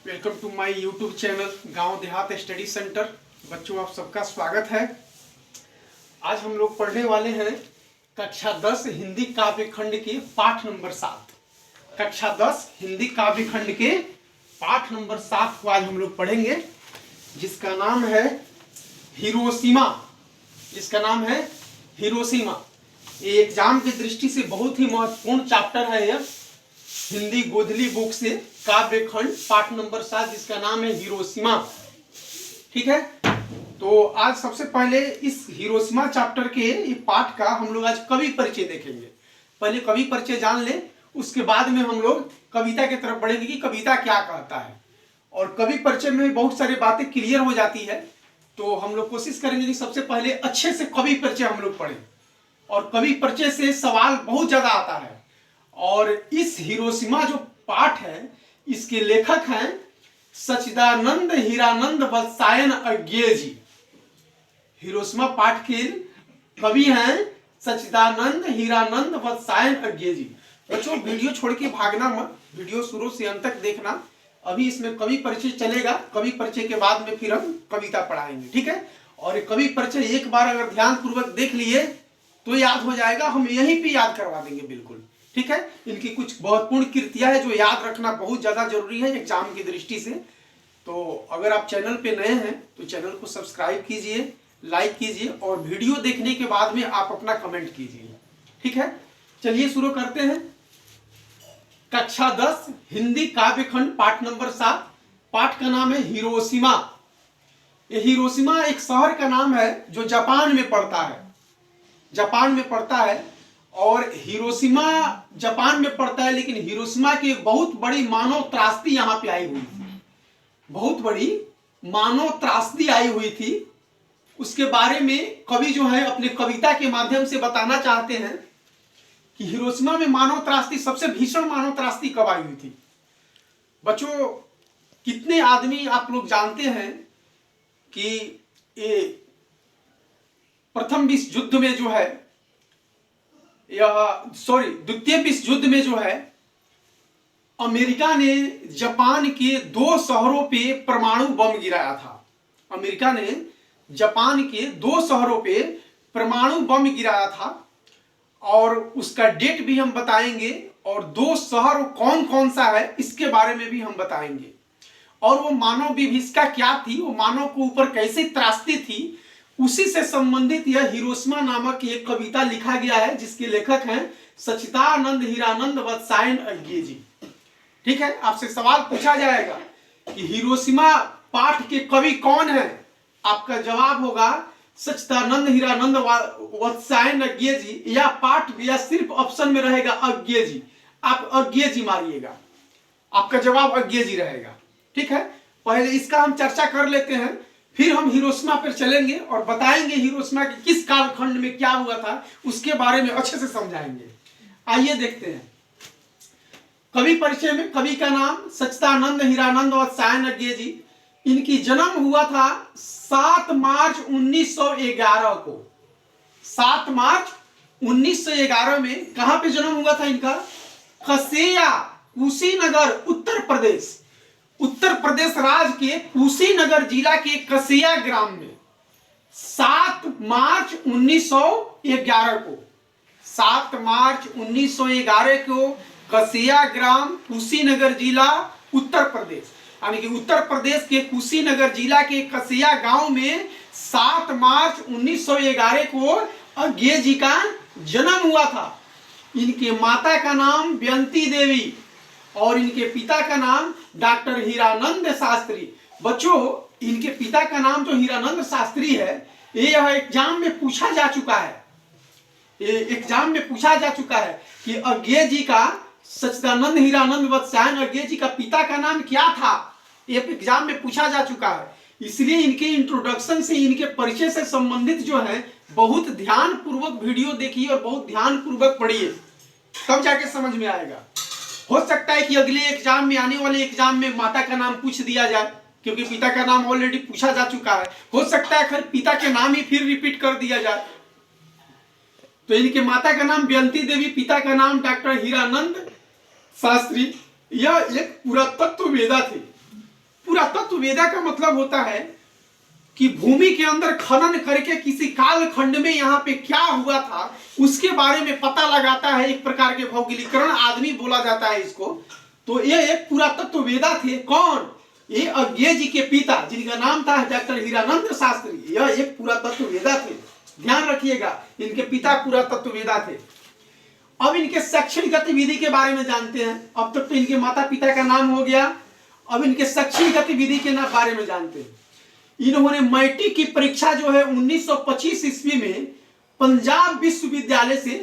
Welcome to my YouTube channel Gaon Dehat study centre. बच्चों, आप सबका स्वागत है। आज हम लोग पढ़ने वाले हैं कक्षा 10 हिंदी काव्य खंड के पाठ नंबर 7। कक्षा 10 हिंदी काव्य खंड के पाठ नंबर 7 को आज हम लोग पढ़ेंगे, जिसका नाम है हिरोशिमा। ये एग्जाम की दृष्टि से बहुत ही महत्वपूर्ण चैप्टर है। यह हिंदी गोधली बुक से काव्य खंड पाठ नंबर 7, जिसका नाम है हिरोशिमा। ठीक है, तो आज सबसे पहले इस हिरोशिमा चैप्टर के ये पाठ का हम लोग आज कवि परिचय देखेंगे। पहले कवि परिचय जान ले, उसके बाद में हम लोग कविता की तरफ बढ़ेंगे कि कविता क्या कहता है। और कवि परिचय में बहुत सारी बातें क्लियर हो जाती है, तो हम लोग कोशिश करेंगे कि सबसे पहले अच्छे से कवि परिचय हम लोग पढ़ें। और कवि परिचय से सवाल बहुत ज्यादा आता है। और इस हिरोशिमा जो पाठ है, इसके लेखक हैं सच्चिदानंद हीरानंद वत्सायन अज्ञेय जी। हिरोशिमा पाठ के कवि हैं सच्चिदानंद हीरानंद वत्सायन अज्ञेय जी। बच्चों, वीडियो छोड़ के भागना मत, वीडियो शुरू से अंत तक देखना। अभी इसमें कवि परिचय चलेगा, कवि परिचय के बाद में फिर हम कविता पढ़ाएंगे। ठीक है, और कवि परिचय एक बार अगर ध्यान पूर्वक देख लिए तो याद हो जाएगा, हम यहीं पे याद करवा देंगे बिल्कुल। ठीक है, इनकी कुछ महत्वपूर्ण कृतियां हैं जो याद रखना बहुत ज्यादा जरूरी है एग्जाम की दृष्टि से। तो अगर आप चैनल पे नए हैं तो चैनल को सब्सक्राइब कीजिए, लाइक कीजिए और वीडियो देखने के बाद में आप अपना कमेंट कीजिए। ठीक है, चलिए शुरू करते हैं। कक्षा 10 हिंदी काव्य खंड पाठ नंबर 7। पाठ का नाम है हिरोशिमा। ये हिरोशिमा एक शहर का नाम है जो जापान में पड़ता है। और हिरोशिमा जापान में पड़ता है, लेकिन हिरोशिमा की बहुत बड़ी मानव त्रासदी यहाँ पे आई हुई थी। बहुत बड़ी मानव त्रासदी आई हुई थी। उसके बारे में कवि जो है अपने कविता के माध्यम से बताना चाहते हैं कि हिरोशिमा में मानव त्रासदी, सबसे भीषण मानव त्रासदी कब आई हुई थी। बच्चों, कितने आदमी आप लोग जानते हैं कि ये प्रथम विश्व युद्ध में जो है, द्वितीय विश्व युद्ध में जो है, अमेरिका ने जापान के 2 शहरों पे परमाणु बम गिराया था। अमेरिका ने जापान के 2 शहरों पे परमाणु बम गिराया था और उसका डेट भी हम बताएंगे, और 2 शहर कौन कौन सा है इसके बारे में भी हम बताएंगे। और वो मानव विभीषिका क्या थी, वो मानव को ऊपर कैसे त्रासदी थी, उसी से संबंधित यह हिरोशिमा नामक एक कविता लिखा गया है, जिसके लेखक हैं सच्चिदानंद हीरानंद वत्सायन अज्ञेय जी। ठीक है, आपसे सवाल पूछा जाएगा कि हिरोशिमा पाठ के कवि कौन है। आपका जवाब होगा सच्चिदानंद हीरानंद वत्सायन अज्ञेय जी, या पाठ या सिर्फ ऑप्शन में रहेगा अज्ञेय जी। आप अज्ञेय जी मारिएगा, आपका जवाब अज्ञेय जी रहेगा। ठीक है, पहले इसका हम चर्चा कर लेते हैं, फिर हम हिरोशिमा पर चलेंगे और बताएंगे हिरोशिमा के किस कालखंड में क्या हुआ था, उसके बारे में अच्छे से समझाएंगे। आइए देखते हैं कवि परिचय में। कवि का नाम सच्चिदानंद हीरानंद वत्सायन अज्ञेय जी। इनकी जन्म हुआ था 7 मार्च 1911 को। 7 मार्च 1911 में कहां पे जन्म हुआ था इनका? कसेया, कुशीनगर, उत्तर प्रदेश राज्य के कुशीनगर जिला के कसेया ग्राम में 7 मार्च 1911 को 7 मार्च 1911 को कसेया ग्राम, कुशीनगर जिला, उत्तर प्रदेश, यानी कि उत्तर प्रदेश के कुशीनगर जिला के कसेया गांव में 7 मार्च 1911 को अज्ञेय जी का जन्म हुआ था। इनके माता का नाम बेंती देवी और इनके पिता का नाम डॉक्टर हीरानंद शास्त्री। बच्चों, इनके पिता का नाम जो हीरानंद शास्त्री है, यह एग्जाम में पूछा जा चुका है। कि अज्ञेय जी का, सच्चिदानंद हीरानंद वत्सायन अज्ञेय जी का पिता का नाम क्या था, यह एग्जाम में पूछा जा चुका है। इसलिए इनके इंट्रोडक्शन से, इनके परिचय से संबंधित जो है, बहुत ध्यान पूर्वक वीडियो देखिए और बहुत ध्यान पूर्वक पढ़िए, तब जाके समझ में आएगा। हो सकता है कि अगले एग्जाम में, आने वाले एग्जाम में माता का नाम पूछ दिया जाए, क्योंकि पिता का नाम ऑलरेडी पूछा जा चुका है। हो सकता है फिर पिता के नाम ही फिर रिपीट कर दिया जाए। तो इनके माता का नाम बेंती देवी, पिता का नाम डॉक्टर हीरानंद शास्त्री यह एक पुरातत्ववेदा थे। पुरातत्ववेदा का मतलब होता है कि भूमि के अंदर खनन करके किसी काल खंड में यहाँ पे क्या हुआ था उसके बारे में पता लगाता है। एक प्रकार के भौगोलिकरण आदमी बोला जाता है इसको। तो ये एक पुरातत्ववेदा थे। कौन? ये अज्ञेय जी के पिता, जिनका नाम था डॉक्टर हीरानंद शास्त्री। यह एक पुरातत्ववेदा थे, ध्यान रखिएगा। इनके पिता पुरातत्ववेदा थे। अब इनके शैक्षणिक गतिविधि के बारे में जानते हैं। अब तक तो इनके माता पिता का नाम हो गया, अब इनके शैक्षणिक गतिविधि के बारे में जानते हैं। इन्होंने मैट्रिक की परीक्षा जो है 1925 ईस्वी में पंजाब विश्वविद्यालय से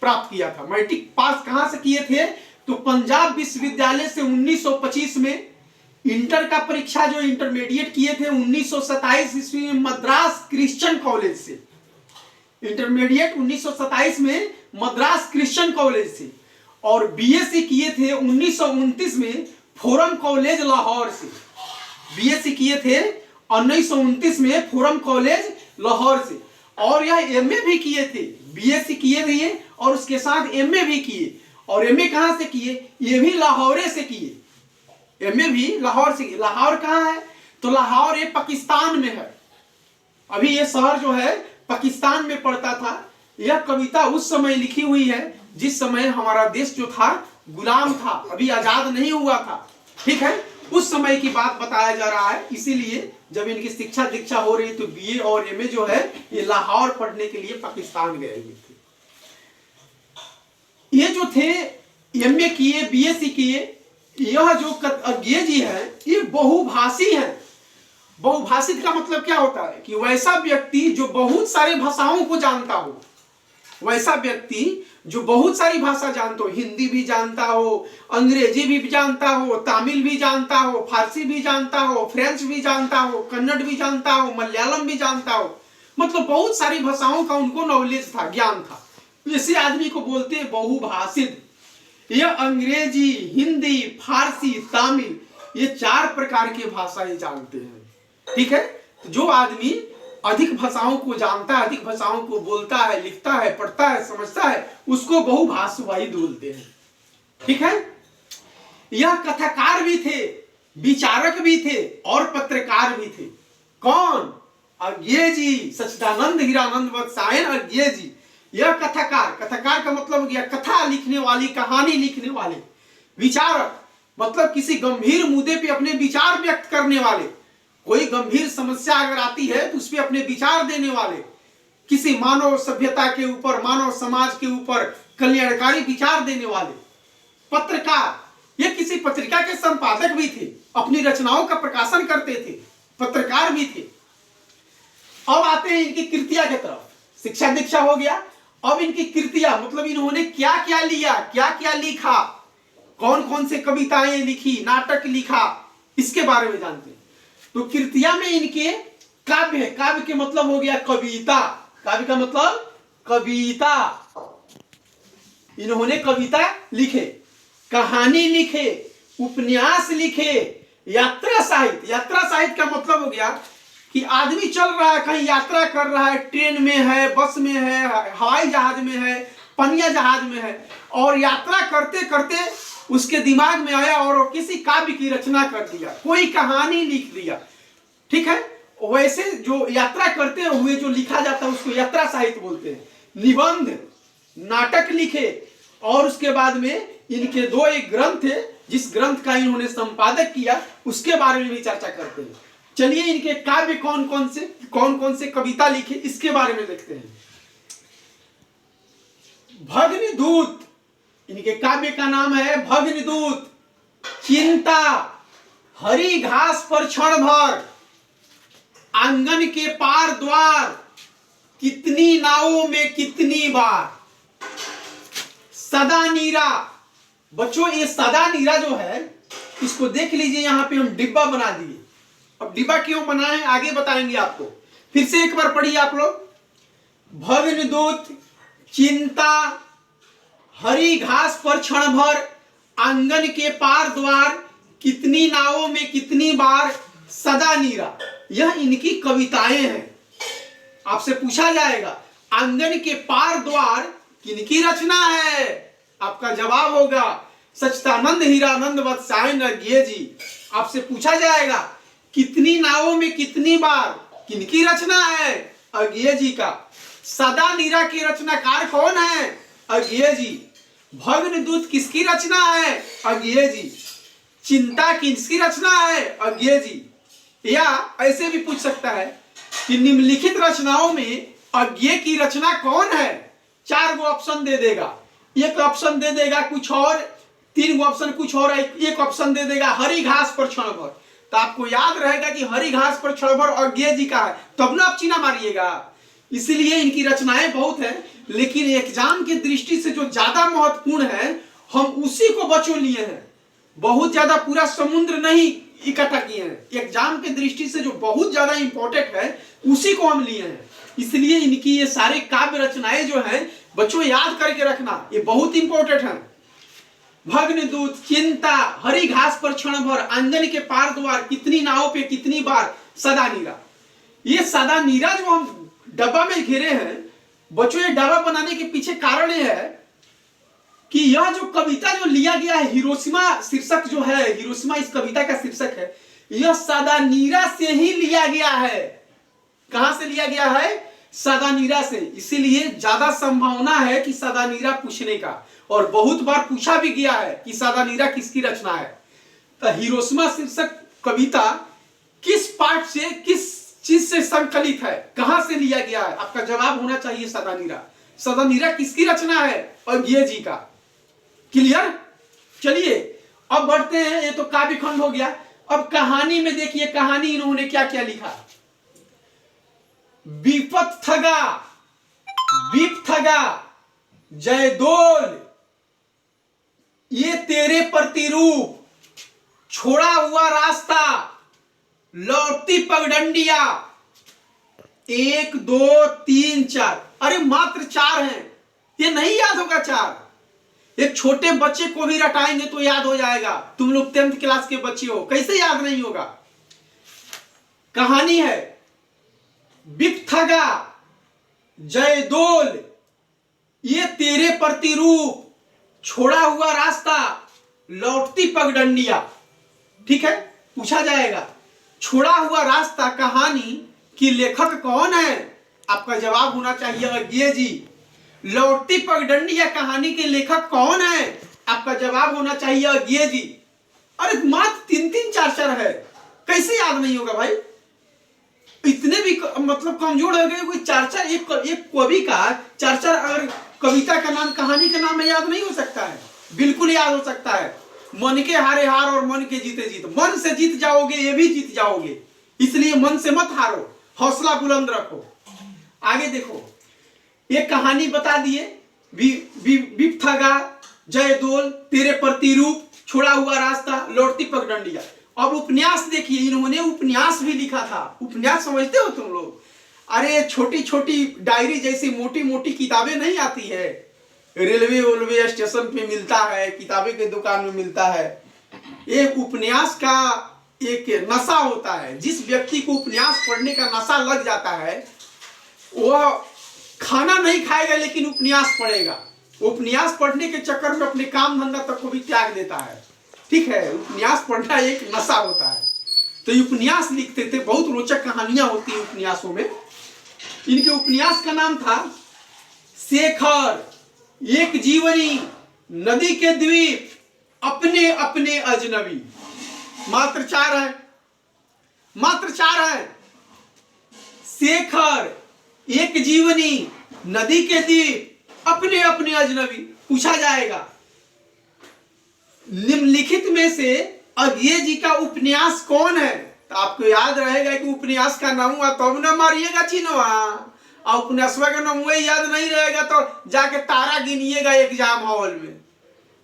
प्राप्त किया था। मैट्रिक पास कहां से किए थे? तो पंजाब विश्वविद्यालय से 1925 में। इंटर का परीक्षा जो इंटरमीडिएट किए थे 1927 ईस्वी में मद्रास क्रिश्चियन कॉलेज से। इंटरमीडिएट 1927 में मद्रास क्रिश्चियन कॉलेज से। और बीएससी किए थे 1929 में फोरम कॉलेज लाहौर से। बीएससी किए थे 1929 में फोरम कॉलेज लाहौर से। और यह एमए भी किए थे। बीएससी किए थे और उसके साथ एमए भी किए। और एमए कहां से किए? ये भी लाहौर से किए। एमए भी लाहौर से। लाहौर कहां है? तो लाहौर ये पाकिस्तान में है। अभी ये शहर जो है पाकिस्तान में पड़ता था। यह कविता उस समय लिखी हुई है जिस समय हमारा देश जो था गुलाम था, अभी आजाद नहीं हुआ था। ठीक है, उस समय की बात बताया जा रहा है। इसीलिए जब इनकी शिक्षा दीक्षा हो रही तो बीए और एमए जो है ये लाहौर पढ़ने के लिए पाकिस्तान गए हुए थे। ये जो थे एमए किए, बीएससी किए। यह जो अज्ञेय जी है ये बहुभाषी है। बहुभाषित का मतलब क्या होता है कि वैसा व्यक्ति जो बहुत सारी भाषाओं को जानता हो। वैसा व्यक्ति जो बहुत सारी भाषा जानता हो, हिंदी भी जानता हो, अंग्रेजी भी जानता हो, तमिल भी जानता हो, फारसी भी जानता हो, फ्रेंच भी जानता हो, कन्नड़ भी जानता हो, मलयालम भी जानता हो। मतलब बहुत सारी भाषाओं का उनको नॉलेज था, ज्ञान था। इसी आदमी को बोलते हैं बहुभाषित। यह अंग्रेजी, हिंदी, फारसी, तमिल ये 4 प्रकार की भाषाएं जानते हैं। ठीक है, तो जो आदमी अधिक भाषाओं को जानता है, अधिक भाषाओं को बोलता है, लिखता है, पढ़ता है, समझता है, उसको बहुभाषाविद बोलते हैं। ठीक है, यह कथाकार भी थे, विचारक भी थे और पत्रकार भी थे। कौन? अज्ञेय जी, सच्चिदानंद हीरानंद वत्सायन अज्ञेय जी। यह कथाकार, कथाकार का मतलब हो गया कथा लिखने वाली, कहानी लिखने वाले। विचारक मतलब किसी गंभीर मुद्दे पे अपने विचार व्यक्त करने वाले। कोई गंभीर समस्या अगर आती है तो उस पर अपने विचार देने वाले, किसी मानव सभ्यता के ऊपर, मानव समाज के ऊपर कल्याणकारी विचार देने वाले। पत्रकार ये किसी पत्रिका के संपादक भी थे, अपनी रचनाओं का प्रकाशन करते थे, पत्रकार भी थे। अब आते हैं इनकी कृतियां की तरफ। शिक्षा दीक्षा हो गया। अब इनकी कृतियां मतलब इन्होंने क्या क्या लिया, क्या क्या लिखा, कौन कौन से कविताएं लिखी, नाटक लिखा, इसके बारे में जानते हैं। तो कृतियां में इनके काव्य है। काव्य के मतलब हो गया कविता। काव्य का मतलब कविता। इन्होंने कविता लिखे, कहानी लिखे, उपन्यास लिखे, यात्रा साहित्य। यात्रा साहित्य का मतलब हो गया कि आदमी चल रहा है, कहीं यात्रा कर रहा है, ट्रेन में है, बस में है, हवाई जहाज में है, पनिया जहाज में है, और यात्रा करते करते उसके दिमाग में आया और वो किसी काव्य की रचना कर दिया, कोई कहानी लिख दिया। ठीक है, वैसे जो यात्रा करते हुए जो लिखा जाता है उसको यात्रा साहित्य बोलते हैं। निबंध, नाटक लिखे और उसके बाद में इनके 2 एक ग्रंथ है, जिस ग्रंथ का इन्होंने संपादक किया उसके बारे में भी चर्चा करते हैं। चलिए इनके काव्य कौन कौन से कविता लिखे इसके बारे में देखते हैं। भग्नदूत, इनके काव्य का नाम है भग्नदूत। चिंता, हरी घास पर क्षण भर, आंगन के पार द्वार, कितनी नावों में कितनी बार, सदा नीरा। बच्चों ये सदा नीरा जो है इसको देख लीजिए, यहां पे हम डिब्बा बना दिए। अब डिब्बा क्यों बनाए आगे बताएंगे आपको। फिर से एक बार पढ़िए आप लोग। भग्नदूत, चिंता, हरी घास पर क्षण भर, आंगन के पार द्वार, कितनी नावों में कितनी बार, सदा नीरा। यह इनकी कविताएं हैं। आपसे पूछा जाएगा आंगन के पार द्वार किनकी रचना है? आपका जवाब होगा सच्चिदानंद हीरानंद वत्सायन अर्घ्य जी। आपसे पूछा जाएगा कितनी नावों में कितनी बार, किनकी रचना है? अर्घ्य जी का। सदा नीरा की रचनाकार कौन है? अर्घ्य जी। भग्न दूत किसकी रचना है? अर्घ्य जी। चिंता किसकी रचना है? अर्घ्य जी। या ऐसे भी पूछ सकता है कि निम्नलिखित रचनाओं में अर्घ्य की रचना कौन है? 4 गो ऑप्शन दे देगा, एक ऑप्शन दे देगा कुछ और, 3 गो ऑप्शन कुछ और, एक ऑप्शन दे देगा हरी घास पर क्षण भर। तो आपको याद रहेगा कि हरी घास पर क्षण भर अर्घ्य जी का है, तब ना आप चीना मारिएगा। इसलिए इनकी रचनाएं बहुत है, लेकिन एग्जाम की दृष्टि से जो ज्यादा महत्वपूर्ण है हम उसी को बचो लिए हैं। बहुत ज्यादा पूरा समुद्र नहीं इकट्ठा किए हैं, एग्जाम की दृष्टि से जो बहुत ज्यादा इंपॉर्टेंट है उसी को हम लिए हैं। इसलिए इनकी ये सारे काव्य रचनाएं जो हैं बच्चों याद करके रखना, ये बहुत इंपॉर्टेंट है। भग्नदूत, चिंता, हरी घास पर क्षण भर, आंगन के पार द्वार, कितनी नावों पे कितनी बार, सदा नीरा। ये सदा नीरा जो हम डब्बा में घेरे हैं बच्चों, ये डब्बा बनाने के पीछे कारण ये है कि यह जो कविता जो लिया गया है, हिरोशिमा शीर्षक जो है, हिरोशिमा इस कविता का शीर्षक है, यह सदा नीरा से ही लिया गया है। कहां से लिया गया है? सदा नीरा से। इसीलिए ज्यादा संभावना है कि सदा नीरा पूछने का, और बहुत बार पूछा भी गया है कि सदा नीरा किसकी रचना है। तो हिरोशिमा शीर्षक कविता किस पाठ से, किस चीज से संकलित है, कहां से लिया गया है? आपका जवाब होना चाहिए सदा नीरा। सदा नीरा किसकी रचना है? अर्घ्य जी का। क्लियर? चलिए अब बढ़ते हैं, ये तो काव्य खंड हो गया। अब कहानी में देखिए, कहानी इन्होंने क्या क्या लिखा। विपत्थगा, विपथगा, जयदोल, ये तेरे प्रतिरूप, छोड़ा हुआ रास्ता, लौटती पगडंडिया, 1 2 3 4। अरे मात्र 4 हैं, ये नहीं याद होगा 4। एक छोटे बच्चे को भी रटाएंगे तो याद हो जाएगा। तुम लोग 10th क्लास के बच्चे हो, कैसे याद नहीं होगा? कहानी है विपथगा, जयदोल, ये तेरे प्रतिरूप, छोड़ा हुआ रास्ता, लौटती पगडंडिया। ठीक है, पूछा जाएगा छोड़ा हुआ रास्ता कहानी की लेखक कौन है? आपका जवाब होना चाहिए अर्घ्य जी। लौटती पगडंडिया कहानी के लेखक कौन है? आपका जवाब होना चाहिए अर्घ्य जी। अरे मात्र 3 4 4 है, कैसे याद नहीं होगा भाई? इतने भी मतलब कमजोर हो गए? कोई 4 4 एक कवि का 4 4 अगर कविता का नाम, कहानी का नाम याद नहीं हो सकता है? बिल्कुल याद हो सकता है। मन के हारे हार और मन के जीते जीत। मन से जीत जाओगे, ये भी जीत जाओगे, इसलिए मन से मत हारो, हौसला बुलंद रखो। आगे देखो, ये कहानी बता दिए, विपथगा, जयदोल, तेरे प्रतिरूप, छोड़ा हुआ रास्ता, लौटती पगडंडिया। अब उपन्यास देखिए, इन्होंने उपन्यास भी लिखा था। उपन्यास समझते हो तुम लोग? अरे छोटी छोटी डायरी जैसी मोटी मोटी किताबें नहीं आती है, रेलवे स्टेशन पे मिलता है, किताबें के दुकान में मिलता है। एक उपन्यास का एक नशा होता है। जिस व्यक्ति को उपन्यास पढ़ने का नशा लग जाता है वह खाना नहीं खाएगा लेकिन उपन्यास पढ़ेगा। उपन्यास पढ़ने के चक्कर में अपने काम धंधा तक को भी त्याग देता है। ठीक है, उपन्यास पढ़ना एक नशा होता है। तो ये उपन्यास लिखते थे, बहुत रोचक कहानियां होती है उपन्यासों में। इनके उपन्यास का नाम था शेखर, एक जीवनी, नदी के द्वीप, अपने अपने अजनबी। मात्र 4 है, मात्र 4 है। शेखर, एक जीवनी, नदी के द्वीप, अपने अपने अजनबी। पूछा जाएगा निम्नलिखित में से अर्घ्य जी का उपन्यास कौन है? तो आपको याद रहेगा कि उपन्यास का नाम हुआ तब न मारिएगा चिन्हवा, और उपन्यासवा का नाम वही याद नहीं रहेगा तो जाके तारा गिनिएगा एग्जाम हॉल में।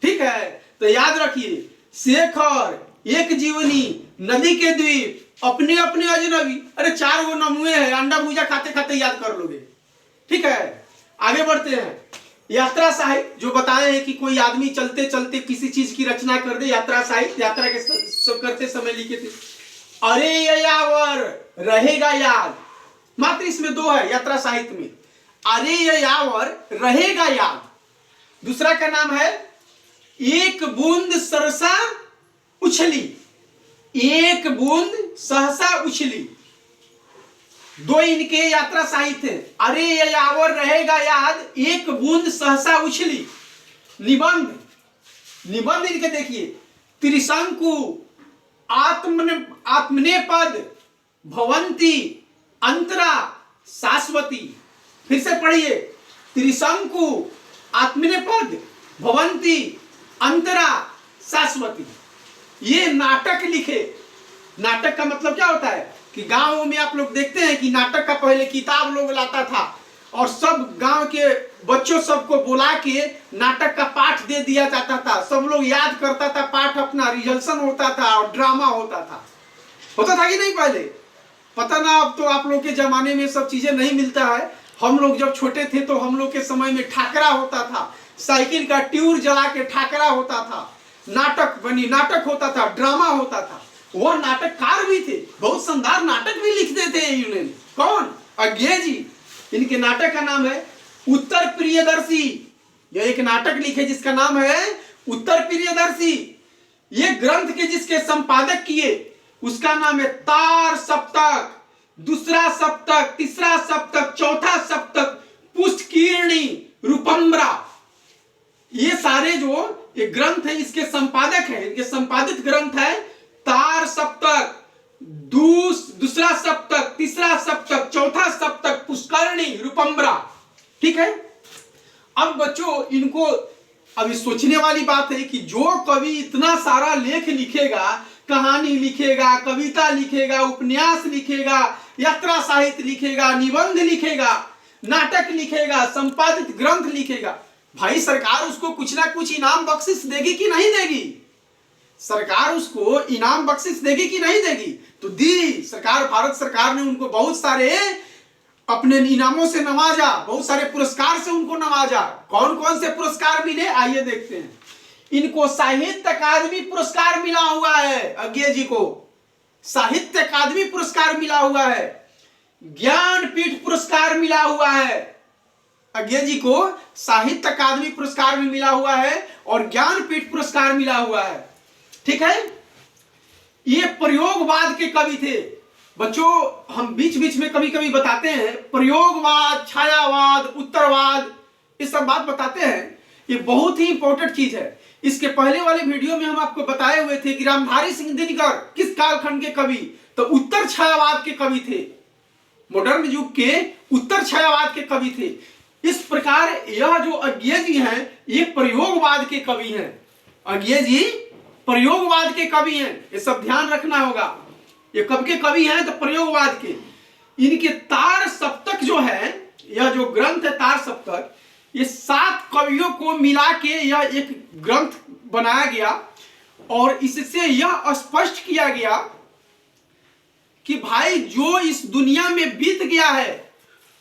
ठीक है, तो याद रखिए, शेखर, एक जीवनी, नदी के द्वीप, अपने अपने अजनबी। अरे 4 गो नमुए हैं, अंडा भुजा खाते खाते याद कर लोगे। ठीक है, आगे बढ़ते हैं। यात्रा साहित्य जो बताए हैं कि कोई आदमी चलते चलते किसी चीज की रचना कर दे, यात्रा साहित्य, यात्रा के सब करते समय लिखे थे। अरे यावर रहेगा याद, मात्र इसमें 2 है यात्रा साहित्य में। अरे यावर रहेगा याद, दूसरा का नाम है एक बूंद सरसा उछली, एक बूंद सहसा उछली, दो इनके यात्रा साहित्य। अरे ये यावर रहेगा याद, एक बूंद सहसा उछली। निबंध, निबंध इनके देखिए, त्रिशंकु आत्मने पद भवंती अंतरा शाश्वती। फिर से पढ़िए, त्रिशंकु आत्मने पद भवंती अंतरा शाश्वती। ये नाटक लिखे। नाटक का मतलब क्या होता है कि गांवों में आप लोग देखते हैं कि नाटक का पहले किताब लोग लाता था और सब गांव के बच्चों सबको बुला के नाटक का पाठ दे दिया जाता था, सब लोग याद करता था पाठ, अपना रिहर्सल होता था और ड्रामा होता था कि नहीं पहले? पता ना, अब तो आप लोग के जमाने में सब चीजें नहीं मिलता है। हम लोग जब छोटे थे तो हम लोग के समय में ठाकरा होता था, साइकिल का ट्यूर जला के ठाकरा होता था, नाटक होता था, ड्रामा होता था। वह नाटककार भी थे, बहुत शानदार नाटक भी लिखते थे इन्होंने। कौन? अज्ञे जी। इनके नाटक का नाम है उत्तर प्रियदर्शी। यह एक नाटक लिखे जिसका नाम है उत्तर प्रियदर्शी। ये ग्रंथ के जिसके संपादक किए उसका नाम है तार सप्तक, दूसरा सप्तक, तीसरा सप्तक, चौथा सप्तक, पुष्कीर्णी, रूपम्बरा। ये सारे जो ये ग्रंथ है इसके संपादक है, इनके संपादित ग्रंथ है तार सप्तक, दूसरा सप्तक, तीसरा सप्तक, चौथा सप्तक, पुष्करणी, रूपम्बरा। ठीक है। अब बच्चों इनको अभी सोचने वाली बात है कि जो कवि इतना सारा लेख लिखेगा, कहानी लिखेगा, कविता लिखेगा, उपन्यास लिखेगा, यात्रा साहित्य लिखेगा, निबंध लिखेगा, नाटक लिखेगा, संपादित ग्रंथ लिखेगा, भाई सरकार उसको कुछ ना कुछ इनाम बख्शिश देगी कि नहीं देगी? सरकार उसको इनाम बख्शिश देगी कि नहीं देगी? तो दी सरकार, भारत सरकार ने उनको बहुत सारे अपने इनामों से नवाजा, बहुत सारे पुरस्कार से उनको नवाजा। कौन कौन से पुरस्कार मिले आइए देखते हैं। इनको साहित्य अकादमी पुरस्कार मिला हुआ है, अज्ञे जी को साहित्य अकादमी पुरस्कार मिला हुआ है, ज्ञानपीठ पुरस्कार मिला हुआ है। अज्ञे जी को साहित्य अकादमी पुरस्कार भी मिला हुआ है और ज्ञानपीठ पुरस्कार मिला हुआ है। ठीक है। ये प्रयोगवाद के कवि थे बच्चों। हम बीच बीच में कभी कभी बताते हैं प्रयोगवाद, छायावाद, उत्तरवाद, ये सब बात बताते हैं। ये बहुत ही इंपॉर्टेंट चीज है। इसके पहले वाले वीडियो में हम आपको बताए हुए थे कि रामधारी सिंह दिनकर किस कालखंड के कवि, तो उत्तर छायावाद के कवि थे, मॉडर्न युग के उत्तर छायावाद के कवि थे। इस प्रकार यह जो अज्ञे जी हैं ये प्रयोगवाद के कवि हैं। अज्ञे जी प्रयोगवाद के कवि हैं, ये सब ध्यान रखना होगा। ये कब के कवि हैं? तो प्रयोगवाद के। इनके तार सप्तक जो है, यह जो ग्रंथ है तार सप्तक, ये 7 कवियों को मिला के यह एक ग्रंथ बनाया गया और इससे यह स्पष्ट किया गया कि भाई जो इस दुनिया में बीत गया है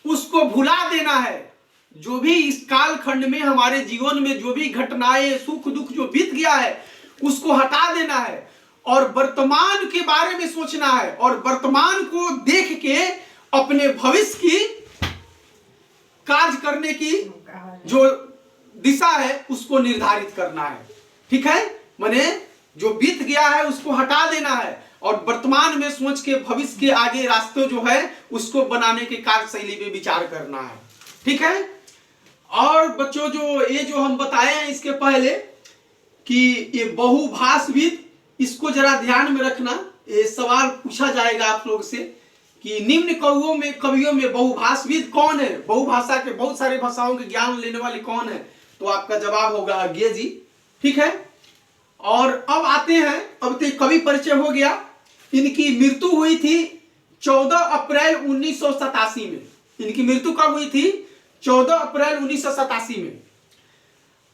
उसको भुला देना है। जो भी इस कालखंड में हमारे जीवन में जो भी घटनाएं, सुख दुख जो बीत गया है उसको हटा देना है और वर्तमान के बारे में सोचना है और वर्तमान को देख के अपने भविष्य की कार्य करने की जो दिशा है उसको निर्धारित करना है। ठीक है। माने जो बीत गया है उसको हटा देना है और वर्तमान में सोच के भविष्य के आगे रास्ते जो है उसको बनाने के कार्यशैली में विचार करना है। ठीक है। और बच्चों जो हम बताए हैं इसके पहले कि ये बहुभाषाविद, इसको जरा ध्यान में रखना। ये सवाल पूछा जाएगा आप लोग से कि निम्न कवियों में बहुभाषाविद कौन है? बहुभाषा के, बहुत सारे भाषाओं के ज्ञान लेने वाले कौन है? तो आपका जवाब होगा अज्ञे जी। ठीक है। और अब आते हैं, अब तो कवि परिचय हो गया। इनकी मृत्यु हुई थी 14 अप्रैल 1987 में। इनकी मृत्यु कब हुई थी? 14 अप्रैल 1987 में।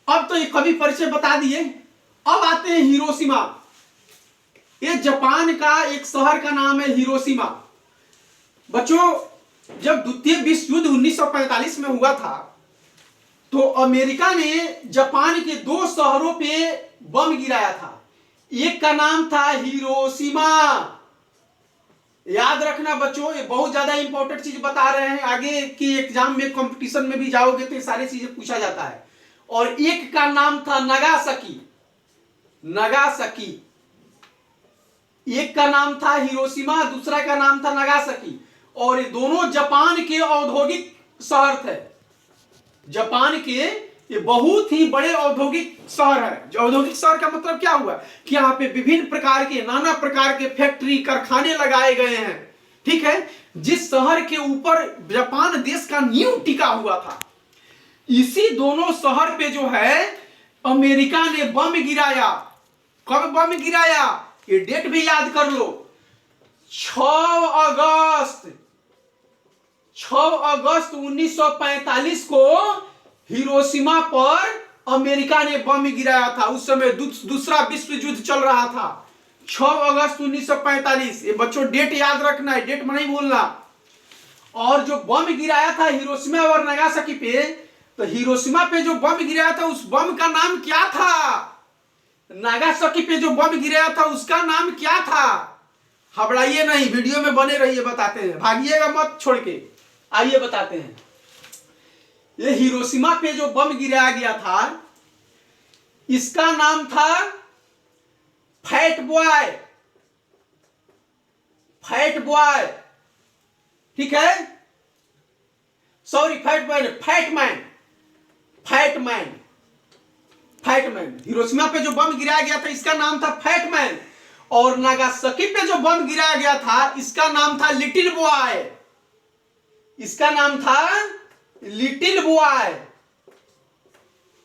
अब तो ये कवि परिचय बता दिए। अब आते हैं हिरोशिमा। ये जापान का एक शहर का नाम है हिरोशिमा। बच्चों जब द्वितीय विश्व युद्ध 1945 में हुआ था तो अमेरिका ने जापान के 2 शहरों पे बम गिराया था। एक का नाम था हिरोशिमा। याद रखना बच्चों, ये बहुत ज्यादा इंपॉर्टेंट चीज बता रहे हैं। आगे की एग्जाम में, कंपटीशन में भी जाओगे तो ये सारी चीजें पूछा जाता है। और एक का नाम था नागासाकी। नागासाकी। एक का नाम था हिरोशिमा, दूसरा का नाम था नागासाकी, और ये दोनों जापान के औद्योगिक शहर थे। जापान के ये बहुत ही बड़े औद्योगिक शहर है। औद्योगिक शहर का मतलब क्या हुआ कि यहाँ पे विभिन्न प्रकार के, नाना प्रकार के फैक्ट्री कारखाने लगाए गए हैं। ठीक है, जिस शहर के ऊपर जापान देश का नींव टिका हुआ था, इसी दोनों शहर पे जो है अमेरिका ने बम गिराया। कब बम गिराया, ये डेट भी याद कर लो, 6 अगस्त 1945 को हिरोशिमा पर अमेरिका ने बम गिराया था। उस समय दूसरा विश्व युद्ध चल रहा था। 6 अगस्त 1945, ये बच्चों डेट याद रखना है, डेट में नहीं भूलना। और जो बम गिराया था हिरोशिमा और नागासाकी पे, तो हिरोशिमा पे जो बम गिराया था उस बम का नाम क्या था, नागासाकी पे जो बम गिराया था उसका नाम क्या था। हबड़ाइए नहीं, वीडियो में बने रहिए, बताते हैं, भागिएगा मत छोड़ के। आइए बताते हैं। ये हिरोशिमा पे जो बम गिराया गया था, इसका नाम था फैट बॉय। फैट बॉय, ठीक है, sorry fat boy, Fat Man. Fat Man, Fat Man. Hiroshima पे जो बम गिराया गया था इसका नाम था फैटमैन, और नागासाकी पे जो बम गिराया गया था इसका नाम था लिटिल बॉय। इसका नाम था लिटिल बॉय।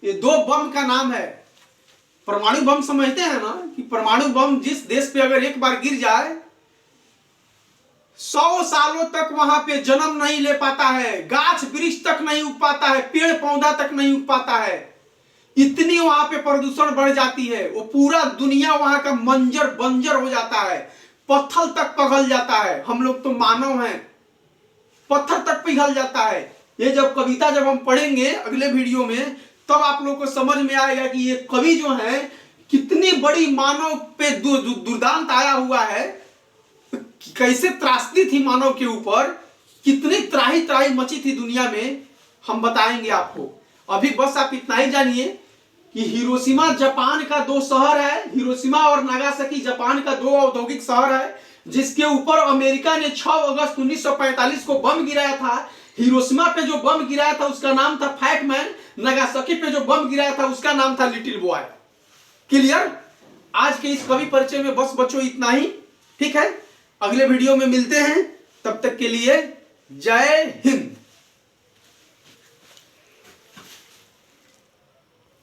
ये दो बम का नाम है। परमाणु बम समझते हैं ना, कि परमाणु बम जिस देश पे अगर एक बार गिर जाए 100 सालों तक वहां पे जन्म नहीं ले पाता है, गाछ वृक्ष तक नहीं उग पाता है, पेड़ पौधा तक नहीं उग पाता है। इतनी वहां पे प्रदूषण बढ़ जाती है, वो पूरा दुनिया वहां का मंजर बंजर हो जाता है, पत्थर तक पिघल जाता है। हम लोग तो मानव हैं, पत्थर तक पिघल जाता है। ये जब कविता जब हम पढ़ेंगे अगले वीडियो में, तब आप लोग को समझ में आएगा कि ये कवि जो है कितनी बड़ी मानव पे दुर्दांत आया हुआ है, कैसे त्रासदी थी मानव के ऊपर, कितनी त्राही त्राही मची थी दुनिया में, हम बताएंगे आपको। अभी बस आप इतना ही जानिए कि हिरोशिमा जापान का दो शहर है। हिरोशिमा और नागासाकी जापान का दो औद्योगिक शहर है, जिसके ऊपर अमेरिका ने 6 अगस्त 1945 को बम गिराया था। हिरोशिमा पे जो बम गिराया था उसका नाम था फैटमैन, नागासाकी पे जो बम गिराया था उसका नाम था लिटिल बॉय। क्लियर? आज के इस कवि परिचय में बस बच्चों इतना ही, ठीक है। अगले वीडियो में मिलते हैं, तब तक के लिए जय हिंद।